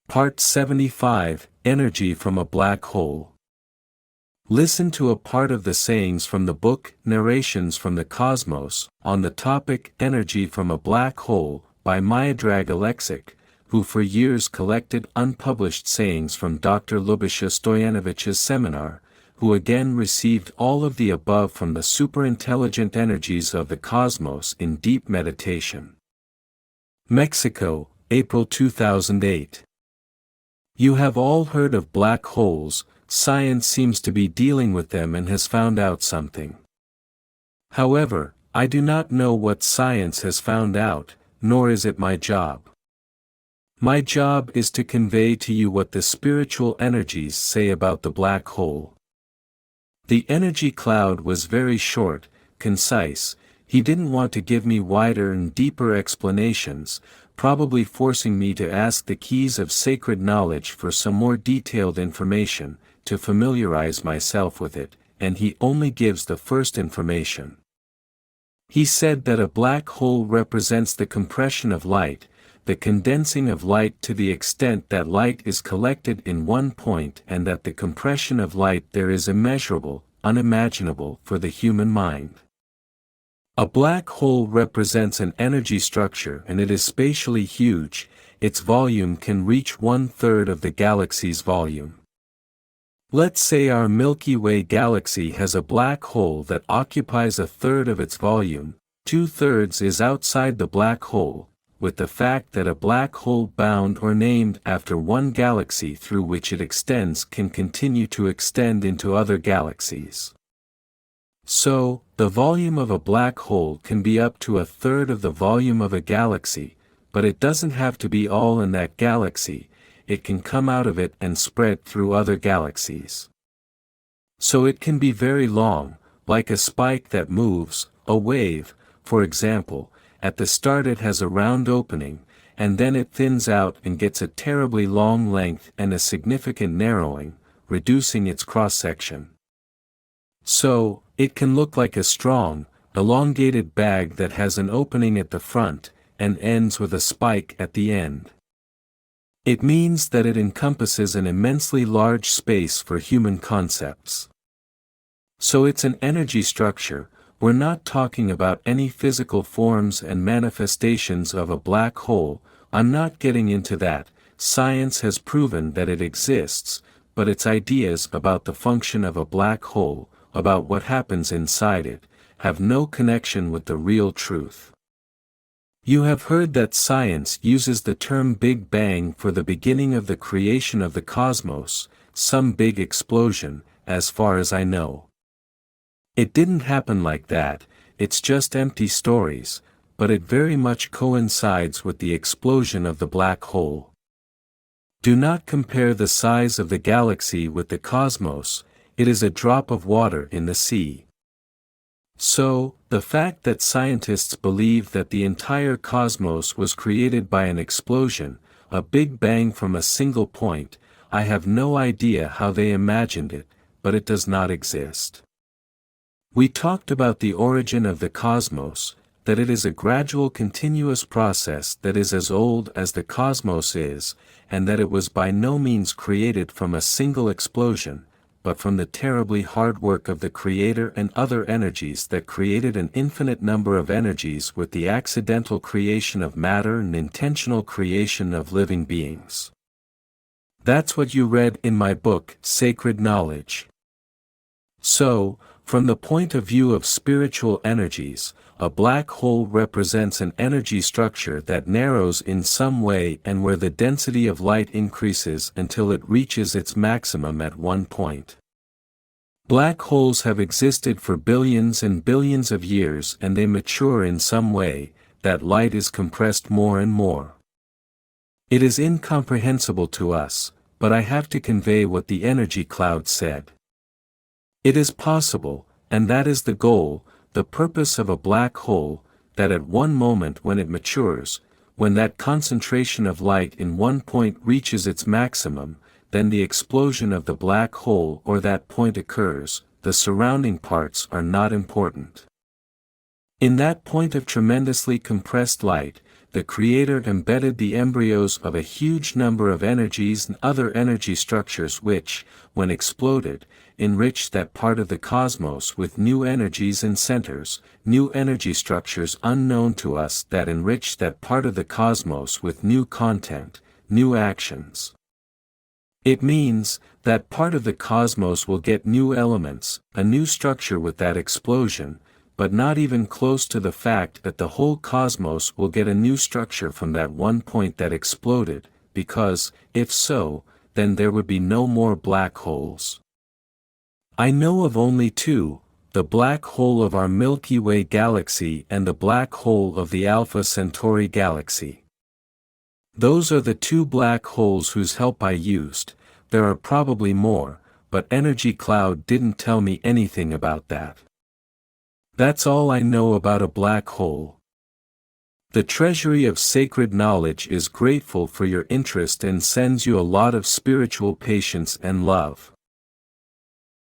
Part 75, Energy from a Black Hole. Listen to a part of the sayings from the book Narrations from the Cosmos, on the topic Energy from a Black Hole, by Miodrag Alexic, who for years collected unpublished sayings from Dr. Lubisha Stojanovich's seminar, who again received all of the above from the superintelligent energies of the cosmos in deep meditation. Mexico, April 2008. You have all heard of black holes. Science seems to be dealing with them and has found out something. However, I do not know what science has found out, nor is it my job. My job is to convey to you what the spiritual energies say about the black hole. The energy cloud was very short, concise. He didn't want to give me wider and deeper explanations, probably forcing me to ask the keys of sacred knowledge for some more detailed information, to familiarize myself with it, and he only gives the first information. He said that a black hole represents the compression of light, the condensing of light to the extent that light is collected in one point, and that the compression of light there is immeasurable, unimaginable for the human mind. A black hole represents an energy structure and it is spatially huge. Its volume can reach 1/3 of the galaxy's volume. Let's say our Milky Way galaxy has a black hole that occupies 1/3 of its volume, 2/3 is outside the black hole, with the fact that a black hole bound or named after one galaxy through which it extends can continue to extend into other galaxies. So, the volume of a black hole can be up to 1/3 of the volume of a galaxy, but it doesn't have to be all in that galaxy, it can come out of it and spread through other galaxies. So it can be very long, like a spike that moves, a wave, for example. At the start it has a round opening, and then it thins out and gets a terribly long length and a significant narrowing, reducing its cross-section. So, it can look like a strong, elongated bag that has an opening at the front, and ends with a spike at the end. It means that it encompasses an immensely large space for human concepts. So it's an energy structure. We're not talking about any physical forms and manifestations of a black hole. I'm not getting into that. Science has proven that it exists, but its ideas about the function of a black hole, about what happens inside it, have no connection with the real truth. You have heard that science uses the term Big Bang for the beginning of the creation of the cosmos, some big explosion, as far as I know. It didn't happen like that, it's just empty stories, but it very much coincides with the explosion of the black hole. Do not compare the size of the galaxy with the cosmos, it is a drop of water in the sea. So, the fact that scientists believe that the entire cosmos was created by an explosion, a big bang from a single point, I have no idea how they imagined it, but it does not exist. We talked about the origin of the cosmos, that it is a gradual continuous process that is as old as the cosmos is, and that it was by no means created from a single explosion, but from the terribly hard work of the Creator and other energies that created an infinite number of energies with the accidental creation of matter and intentional creation of living beings. That's what you read in my book, Sacred Knowledge. So, from the point of view of spiritual energies, a black hole represents an energy structure that narrows in some way and where the density of light increases until it reaches its maximum at one point. Black holes have existed for billions and billions of years and they mature in some way, that light is compressed more and more. It is incomprehensible to us, but I have to convey what the energy cloud said. It is possible, and that is the goal, the purpose of a black hole, that at one moment when it matures, when that concentration of light in one point reaches its maximum, then the explosion of the black hole or that point occurs, the surrounding parts are not important. In that point of tremendously compressed light, the Creator embedded the embryos of a huge number of energies and other energy structures which, when exploded, enriched that part of the cosmos with new energies and centers, new energy structures unknown to us that enriched that part of the cosmos with new content, new actions. It means, that part of the cosmos will get new elements, a new structure with that explosion, but not even close to the fact that the whole cosmos will get a new structure from that one point that exploded, because, if so, then there would be no more black holes. I know of only two, the black hole of our Milky Way galaxy and the black hole of the Alpha Centauri galaxy. Those are the two black holes whose help I used. There are probably more, but Energy Cloud didn't tell me anything about that. That's all I know about a black hole. The Treasury of Sacred Knowledge is grateful for your interest and sends you a lot of spiritual patience and love.